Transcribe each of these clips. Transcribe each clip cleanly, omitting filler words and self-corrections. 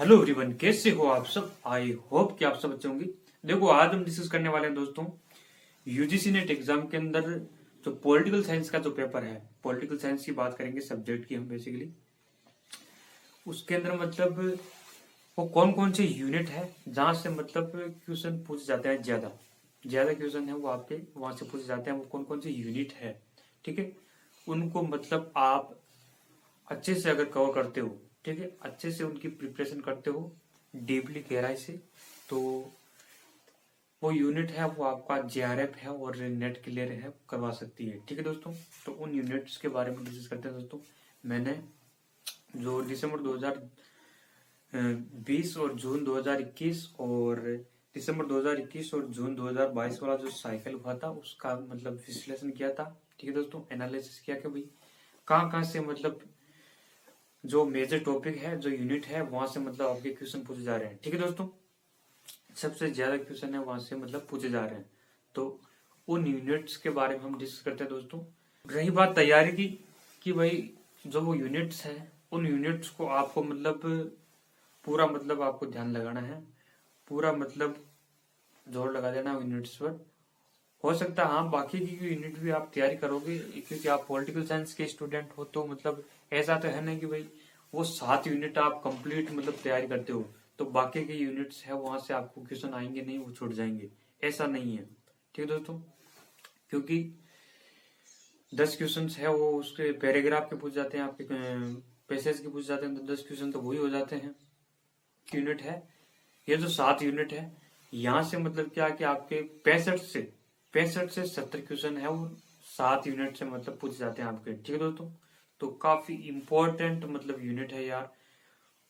Hello everyone, कैसे हो आप सब। आई होप कि आप सब अच्छे होंगे। देखो, आज हम डिस्कस करने वाले हैं दोस्तों, यूजीसी नेट एग्जाम के अंदर जो पॉलिटिकल साइंस का जो पेपर है, पॉलिटिकल साइंस की बात करेंगे, सब्जेक्ट की हम बेसिकली। उसके अंदर मतलब वो कौन कौन से यूनिट है जहां से मतलब क्वेश्चन पूछे जाते हैं, ज्यादा ज्यादा क्वेश्चन है वो आपके वहां से पूछे जाते हैं। वो कौन कौन से यूनिट है, ठीक है, उनको मतलब आप अच्छे से अगर कवर करते हो, ठीक है, अच्छे से उनकी प्रिपरेशन करते हो डीपली गहराई से, तो वो यूनिट है वो आपका जेआरएफ है और नेट क्लियर है करवा सकती है। ठीक है दोस्तों, तो उन यूनिट्स के बारे में डिस्कस करते हैं दोस्तों। मैंने जो दिसंबर 2020 और जून 2021 और दिसंबर 2021 और जून 2022 वाला जो साइकिल हुआ था उसका मतलब विश्लेषण किया था। ठीक है दोस्तों, एनालिसिस किया कि भाई कहाँ कहाँ से मतलब जो मेजर टॉपिक है, जो यूनिट है, वहां से मतलब आपके क्वेश्चन पूछे जा रहे हैं। ठीक है दोस्तों, सबसे ज्यादा क्वेश्चन है वहां से मतलब पूछे जा रहे हैं। तो उन यूनिट्स के बारे में हम डिस्कस करते हैं दोस्तों। रही बात तैयारी की कि भाई जो वो यूनिट्स है, उन यूनिट्स को आपको मतलब पूरा मतलब आपको ध्यान लगाना है, पूरा मतलब जोर लगा देना यूनिट्स पर। हो सकता है हाँ बाकी की यूनिट भी आप तैयारी करोगे, क्योंकि आप पॉलिटिकल साइंस के स्टूडेंट हो, तो मतलब ऐसा तो है नहीं कि भाई वो 7 यूनिट आप कंप्लीट मतलब तैयारी करते हो तो बाकी के यूनिट्स है वहां से आपको क्वेश्चन आएंगे नहीं, वो छूट जाएंगे। ऐसा नहीं है, ठीक है दोस्तों, क्योंकि 10 क्वेश्चन है वो उसके पैराग्राफ के पूछ जाते हैं, आपके पैसेज के पूछ जाते हैं, तो 10 क्वेश्चन तो वही हो जाते हैं। यूनिट है ये जो 7 यूनिट है, यहाँ से मतलब क्या कि आपके 65 से 70 क्वेश्चन है वो 7 यूनिट से मतलब पूछ जाते हैं आपके। ठीक है दोस्तों, तो काफी इंपॉर्टेंट मतलब यूनिट है यार,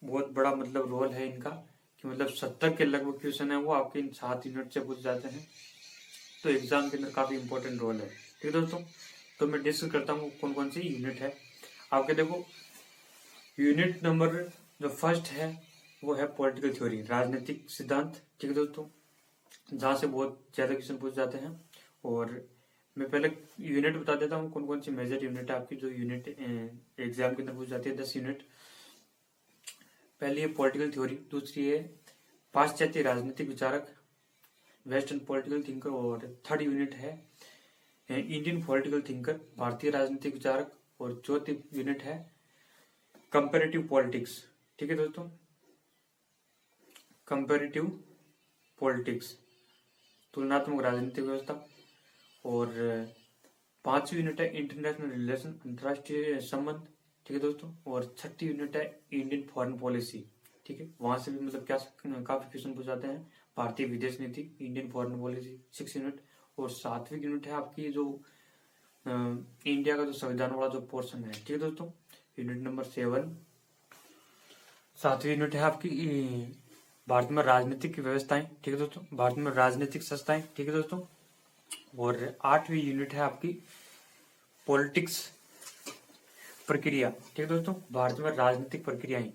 बहुत बड़ा मतलब रोल है इनका, कि मतलब 70 के लगभग क्वेश्चन है वो आपके इन 7 यूनिट से पूछ जाते हैं। तो एग्जाम के अंदर काफी इंपॉर्टेंट रोल है। ठीक है दोस्तों, तो मैं डिस्कस करता हूँ कौन कौन सी यूनिट है आपके। देखो, यूनिट नंबर जो फर्स्ट है वो है पॉलिटिकल थ्योरी, राजनीतिक सिद्धांत। ठीक है दोस्तों, जहाँ से बहुत ज्यादा क्वेश्चन पूछ जाते हैं। और मैं पहले यूनिट बता देता हूँ कौन कौन सी मेजर यूनिट है आपकी, जो यूनिट एग्जाम के अंदर पूछ जाती है, 10 यूनिट। पहली है पॉलिटिकल थ्योरी, दूसरी है पाश्चात्य राजनीतिक विचारक, वेस्टर्न पॉलिटिकल थिंकर, और थर्ड यूनिट है इंडियन पॉलिटिकल थिंकर, भारतीय राजनीतिक विचारक, और चौथी यूनिट है कंपेरेटिव पॉलिटिक्स। ठीक है दोस्तों, कंपेरेटिव पॉलिटिक्स, तुलनात्मक राजनीतिक व्यवस्था। और पांचवी यूनिट है इंटरनेशनल रिलेशन, अंतर्राष्ट्रीय संबंध। ठीक है दोस्तों, और छठी यूनिट है इंडियन फॉरेन पॉलिसी। ठीक है, वहां से भी मतलब क्या काफी क्वेश्चन पूछ जाते हैं, भारतीय विदेश नीति, इंडियन फॉरेन पॉलिसी, 6 यूनिट। और 7वीं यूनिट है आपकी जो इंडिया का जो संविधान वाला जो पोर्शन है। ठीक है दोस्तों, यूनिट नंबर 7। 7वीं यूनिट है आपकी भारत में राजनीतिक व्यवस्थाएं। ठीक है दोस्तों, भारत में राजनीतिक संस्थाएं। ठीक है दोस्तों, और 8वीं यूनिट है आपकी पॉलिटिक्स प्रक्रिया। ठीक है दोस्तों, भारत में राजनीतिक प्रक्रियाएं,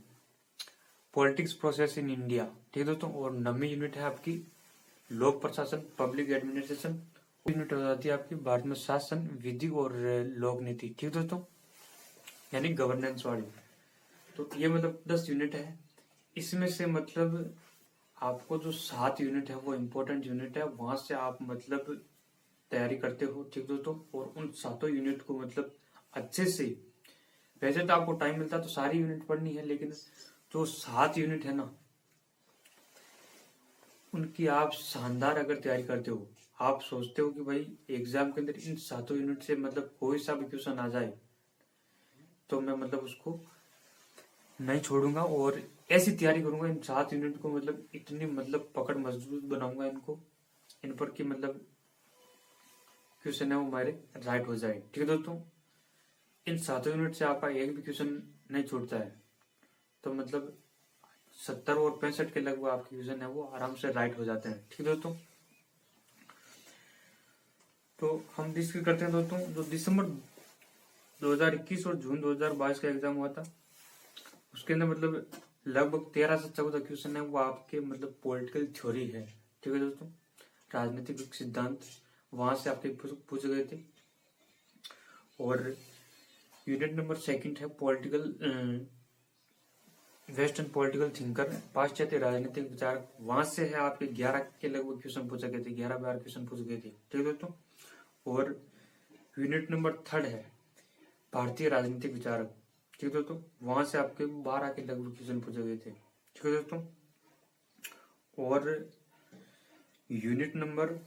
पॉलिटिक्स प्रोसेस इन इंडिया। ठीक है दोस्तों, और 9वीं यूनिट है आपकी लोक प्रशासन, पब्लिक एडमिनिस्ट्रेशन। यूनिट हो जाती है आपकी भारत में शासन, विधि और लोक नीति। ठीक है दोस्तों, यानी गवर्नेंस वाली। तो ये मतलब 10 यूनिट है। इसमें से मतलब आपको जो 7 यूनिट है वो इम्पोर्टेंट यूनिट है, वहां से आप मतलब तैयारी करते हो। ठीक दोस्तों, और उन 7 यूनिट को मतलब अच्छे से, वैसे तो आपको टाइम मिलता तो सारी यूनिट पढ़नी है, लेकिन जो 7 यूनिट है ना, उनकी आप शानदार अगर तैयारी करते हो, आप सोचते हो कि भाई एग्जाम के अंदर इन 7 यूनिट से मतलब कोई सा भी क्वेश्चन आ जाए तो मैं मतलब उसको नहीं छोड़ूंगा और ऐसी तैयारी करूंगा, इन 7 यूनिट को मतलब इतनी मतलब पकड़ मजबूत बनाऊंगा इनको, इन पर कि मतलब क्वेश्चन है वो हमारे राइट हो जाए। ठीक है दोस्तों, इन 7 यूनिट से आपका एक भी क्वेश्चन नहीं छूटता है, तो मतलब 70 और 65 के लगभग आपके क्वेश्चन है वो आराम से राइट हो जाते हैं। ठीक है दोस्तों, तो हम डिस्कस करते हैं दोस्तों, जो दिसंबर 2021 और जून 2022 का एग्जाम हुआ था, उसके अंदर मतलब लगभग 13 से 14 क्वेश्चन है वो आपके मतलब पॉलिटिकल थ्योरी है। ठीक है दोस्तों, राजनीतिक सिद्धांत वहां से आपके पूछे गए थे। और यूनिट नंबर 2 है पॉलिटिकल वेस्टर्न पॉलिटिकल थिंकर, पाश्चात्य राजनीतिक विचारक, वहां से है आपके 11 के लगभग क्वेश्चन पूछे गए थे, 11-12 क्वेश्चन पूछे गए थे, ठीक है दोस्तों। और यूनिट नंबर 3 है भारतीय राजनीतिक विचारक, ठीक है दोस्तों, वहां से आपके 12 के लगभग क्वेश्चन पूछे गए थे, ठीक है दोस्तों। और यूनिट नंबर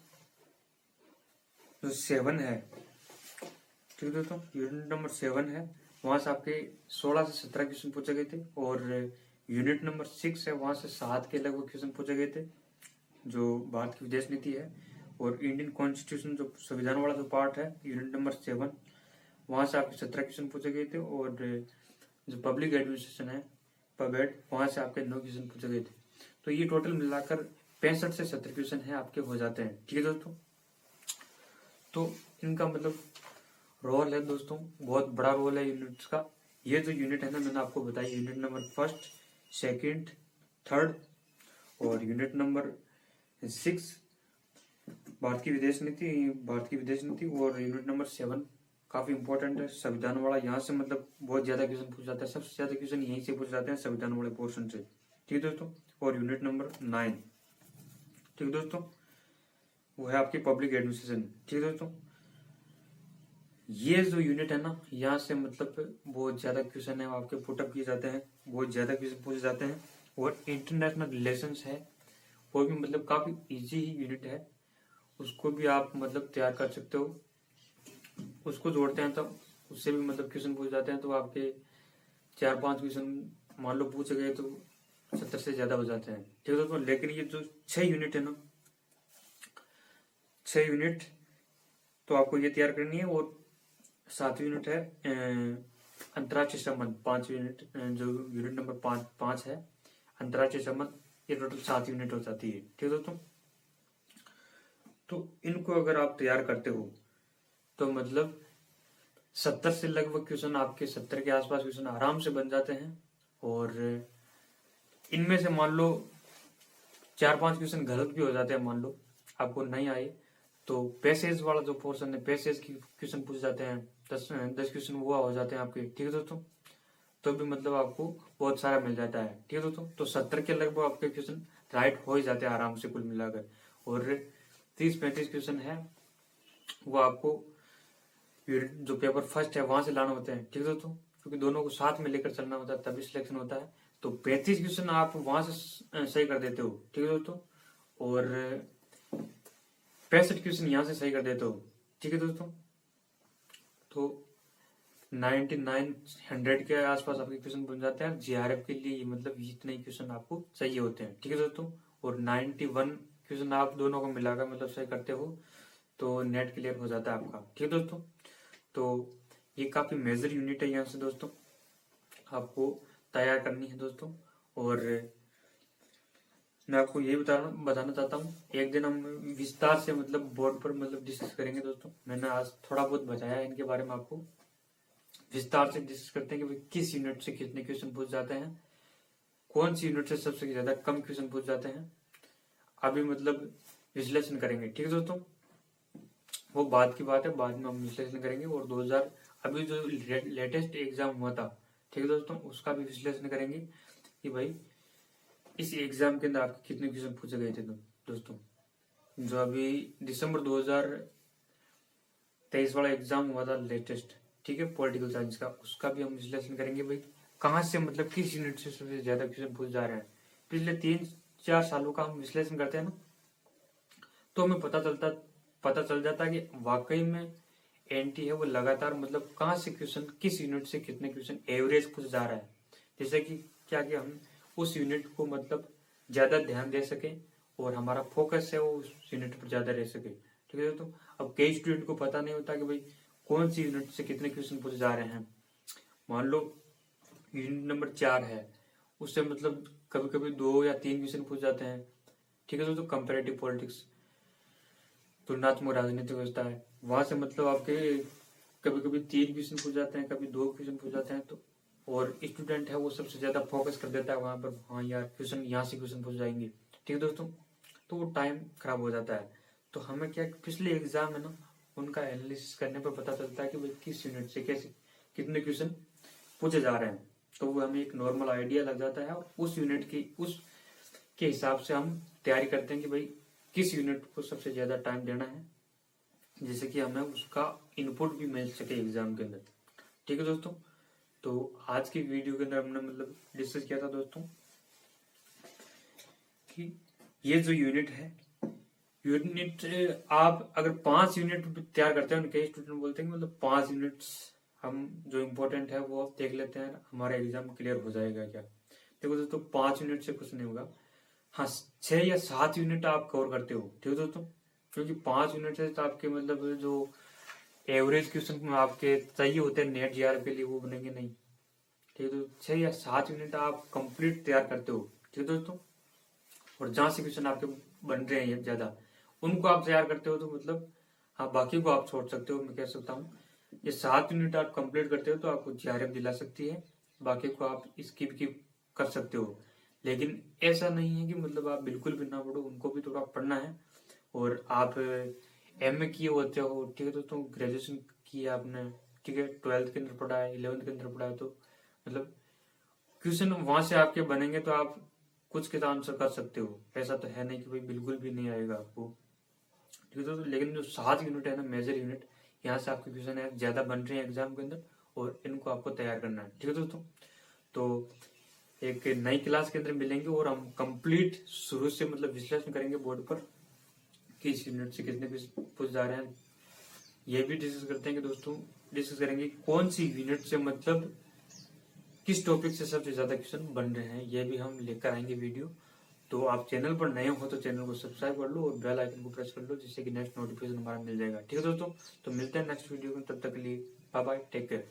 जो 7 है, ठीक है दोस्तों, यूनिट नंबर 7 है, वहां से आपके 16 से 17 क्वेश्चन पूछे गए थे। और यूनिट नंबर 6 है, वहां से 7 के लगभग क्वेश्चन पूछे गए थे, जो भारत की विदेश नीति है। और इंडियन कॉन्स्टिट्यूशन जो संविधान वाला जो पार्ट है, यूनिट नंबर 7, वहां से आपके 17 क्वेश्चन पूछे गए थे। और जो पब्लिक एडमिनिस्ट्रेशन है, पबेड, वहां से आपके 9 क्वेश्चन पूछे गए थे। तो ये टोटल मिलाकर 65 से 70 क्वेश्चन है आपके हो जाते हैं, ठीक है दोस्तों। तो इनका मतलब रोल है दोस्तों, बहुत बड़ा रोल है यूनिट्स का। ये जो यूनिट है ना, मैंने आपको बताया, यूनिट नंबर 1, 2, 3 और यूनिट नंबर 6 भारत की विदेश नीति, और यूनिट नंबर 7 काफी इंपॉर्टेंट है, संविधान वाला। यहाँ से मतलब बहुत ज्यादा क्वेश्चन पूछ जाता है, सबसे ज्यादा क्वेश्चन यहीं से पूछ जाते हैं, संविधान वाले पोर्शन से, ठीक है दोस्तों। और यूनिट नंबर 9, ठीक है दोस्तों, वो है आपकी पब्लिक एडमिनिस्ट्रेशन, ठीक है दोस्तों। ये जो यूनिट है ना, यहाँ से मतलब बहुत ज्यादा क्वेश्चन है आपके पुटअप किए जाते हैं, बहुत ज्यादा क्वेश्चन पूछे जाते हैं। और इंटरनेशनल रिलेशंस है, वो भी मतलब काफी इजी ही यूनिट है, उसको भी आप मतलब तैयार कर सकते हो। उसको जोड़ते हैं तो उससे भी मतलब क्वेश्चन पूछ जाते हैं, तो आपके 4-5 क्वेश्चन मान लो पूछे गए तो 70 से ज्यादा हो जाते हैं, ठीक है दोस्तों। लेकिन ये जो 6 यूनिट है ना, 6 यूनिट तो आपको ये तैयार करनी है। और 7 यूनिट है अंतर्राष्ट्रीय संबंध, 5 यूनिट, जो यूनिट नंबर 5 है अंतर्राष्ट्रीय संबंध, ये टोटल 7 यूनिट हो जाती है, ठीक है दोस्तों। तो इनको अगर आप तैयार करते हो तो मतलब 70 से लगभग क्वेश्चन आपके 70 के आसपास क्वेश्चन आराम से बन जाते हैं। और इनमें से मान लो 4-5 क्वेश्चन गलत भी हो जाते हैं, मान लो आपको नहीं आए तो पैसेज वाला जो पोर्शन है, पैसेज की क्वेश्चन पूछ जाते हैं, 10 क्वेश्चन वो हो जाते हैं आपके, ठीक है दोस्तों। तो भी मतलब आपको बहुत सारा मिल जाता है, ठीक है दोस्तों। तो 70 के लगभग आपके क्वेश्चन राइट हो ही जाते हैं आराम से कुल मिलाकर। और 30-35 क्वेश्चन है वो आपको जो पेपर फर्स्ट है वहां से लाना होते हैं, ठीक है दोस्तों, क्योंकि दोनों को साथ में लेकर चलना होता है, तभी सिलेक्शन होता है। तो 35 क्वेश्चन आप वहां से सही कर देते हो, ठीक है दोस्तों। और 65 क्वेश्चन यहाँ से सही कर देते हो, ठीक है दोस्तों। तो 99-100 के आसपास आपके क्वेश्चन बन जाते हैं। जीआरएफ के लिए मतलब इतने क्वेश्चन आपको चाहिए होते हैं, ठीक है दोस्तों। और 91 क्वेश्चन आप दोनों को मिलाकर मतलब सही करते हो तो नेट क्लियर हो जाता है आपका, ठीक है दोस्तों। तो ये काफी मेजर यूनिट है, यहाँ से दोस्तों आपको तैयार करनी है दोस्तों। और मैं आपको ये बताना चाहता हूँ, एक दिन हम विस्तार से मतलब बोर्ड पर मतलब डिस्कस करेंगे दोस्तों। मैंने आज थोड़ा बहुत बताया इनके बारे में, आपको विस्तार से डिस्कस करते हैं कि भाई किस यूनिट से कितने क्वेश्चन पूछ जाते हैं, कौन सी यूनिट से सबसे ज्यादा कम क्वेश्चन पूछ जाते हैं, अभी मतलब विश्लेषण करेंगे, ठीक है दोस्तों। वो बाद की बात है, बाद में हम विश्लेषण करेंगे। और 2000 अभी जो लेटेस्ट एग्जाम हुआ था, ठीक है दोस्तों, उसका भी विश्लेषण करेंगे कि भाई इस एग्जाम के अंदर आपके कितने क्वेश्चन पूछे गए थे दोस्तों। जो अभी दिसंबर 2023 वाला एग्जाम हुआ था लेटेस्ट, ठीक है, पॉलिटिकल साइंस का, उसका भी हम विश्लेषण करेंगे भाई कहाँ से मतलब किस यूनिट से सबसे ज्यादा क्वेश्चन पूछ जा रहे हैं। पिछले 3-4 सालों का हम विश्लेषण करते हैं ना, तो हमें पता चल जाता है कि वाकई में एनटी है वो लगातार मतलब कहाँ से क्वेश्चन, किस यूनिट से कितने क्वेश्चन एवरेज पूछ जा रहा है, जैसे कि क्या कि हम उस यूनिट को मतलब ज्यादा ध्यान दे सके और हमारा फोकस है वो उस यूनिट पर ज्यादा रह सके, ठीक है। तो अब कई स्टूडेंट को पता नहीं होता कि भाई कौन सी यूनिट से कितने क्वेश्चन पूछे जा रहे हैं। मान लो यूनिट नंबर 4 है, उससे मतलब कभी कभी 2 या 3 क्वेश्चन पूछ जाते हैं, ठीक है दोस्तों। कंपेरेटिव पॉलिटिक्स, तुलनात्मक राजनीतिक व्यवस्था है, वहां से मतलब आपके कभी कभी 3 क्वेश्चन पूछ जाते हैं, कभी 2 क्वेश्चन पूछ जाते हैं। तो और स्टूडेंट है वो सबसे ज्यादा फोकस कर देता है वहां पर, हाँ यार क्वेश्चन यहाँ से क्वेश्चन पूछ जाएंगे, ठीक है दोस्तों। तो वो टाइम खराब हो जाता है। तो हमें क्या पिछले एग्जाम है ना, उनका एनालिसिस करने पर पता चलता है कि भाई किस यूनिट से कैसे कितने क्वेश्चन पूछे जा रहे हैं, तो वो हमें एक नॉर्मल आइडिया लग जाता है और उस यूनिट की उस के हिसाब से हम तैयारी करते हैं कि भाई किस यूनिट को सबसे ज्यादा टाइम देना है, जिससे कि हमें उसका इनपुट भी मिल सके एग्जाम के अंदर। ठीक है दोस्तों, तो आज की वीडियो के अंदर हमने मतलब डिस्कस किया था दोस्तों कि ये जो यूनिट है, यूनिट आप अगर 5 यूनिट तैयार करते हैं, कई स्टूडेंट बोलते हैं कि मतलब 5 यूनिट्स हम जो इम्पोर्टेंट है वो देख लेते हैं, हमारा एग्जाम क्लियर हो जाएगा क्या। देखो दोस्तों 5 यूनिट से कुछ नहीं होगा। हाँ, 6 या 7 यूनिट आप कवर करते हो, ठीक है दोस्तों, क्योंकि 5 यूनिट से तो आपके मतलब जो एवरेज क्वेश्चन आपके चाहिए होते हैं नेट जीआर के लिए वो बनेंगे नहीं। ठीक है, तो 6 या 7 यूनिट आप कंप्लीट तैयार करते हो, ठीक है दोस्तों। और जहां से क्वेश्चन आपके बन रहे हैं ज्यादा उनको आप तैयार करते हो, तो मतलब हाँ बाकी को आप छोड़ सकते हो, मैं कह सकता हूँ। ये 7 यूनिट आप कंप्लीट करते हो तो आपको जीआरएफ दिला सकती है, बाकी को आप स्किप की कर सकते हो। लेकिन ऐसा नहीं है कि मतलब आप बिल्कुल भी ना पढ़ो, उनको भी थोड़ा पढ़ना है। और आप एमए किए होते हो, ठीक है दोस्तों, ग्रेजुएशन किया आपने, ठीक है, 12th के अंदर पढ़ा है, 11th के अंदर पढ़ा है, तो मतलब क्वेश्चन वहां से आपके बनेंगे तो आप कुछ के आंसर कर सकते हो। ऐसा तो है नहीं कि भाई बिल्कुल भी नहीं आएगा आपको, ठीक है दोस्तों। लेकिन जो 7 यूनिट है ना, मेजर यूनिट, यहाँ से आपके क्वेश्चन है ज्यादा बन रहे हैं एग्जाम के अंदर और इनको आपको तैयार करना है, ठीक है दोस्तों। तो एक नई क्लास के अंदर मिलेंगे और हम कंप्लीट शुरू से मतलब विश्लेषण करेंगे बोर्ड पर कि इस यूनिट से कितने पूछ जा रहे हैं। ये भी डिस्कस करते हैं कि दोस्तों डिस्कस करेंगे कौन सी यूनिट से मतलब किस टॉपिक से सबसे ज्यादा क्वेश्चन बन रहे हैं, ये भी हम लेकर आएंगे वीडियो। तो आप चैनल पर नए हो तो चैनल को सब्सक्राइब कर लो और बेल आइकन को प्रेस कर लो, जिससे कि नेक्स्ट नोटिफिकेशन हमारा मिल जाएगा, ठीक है दोस्तों। तो मिलते हैं नेक्स्ट वीडियो में, तब तक के लिए बाय बाय, टेक केयर।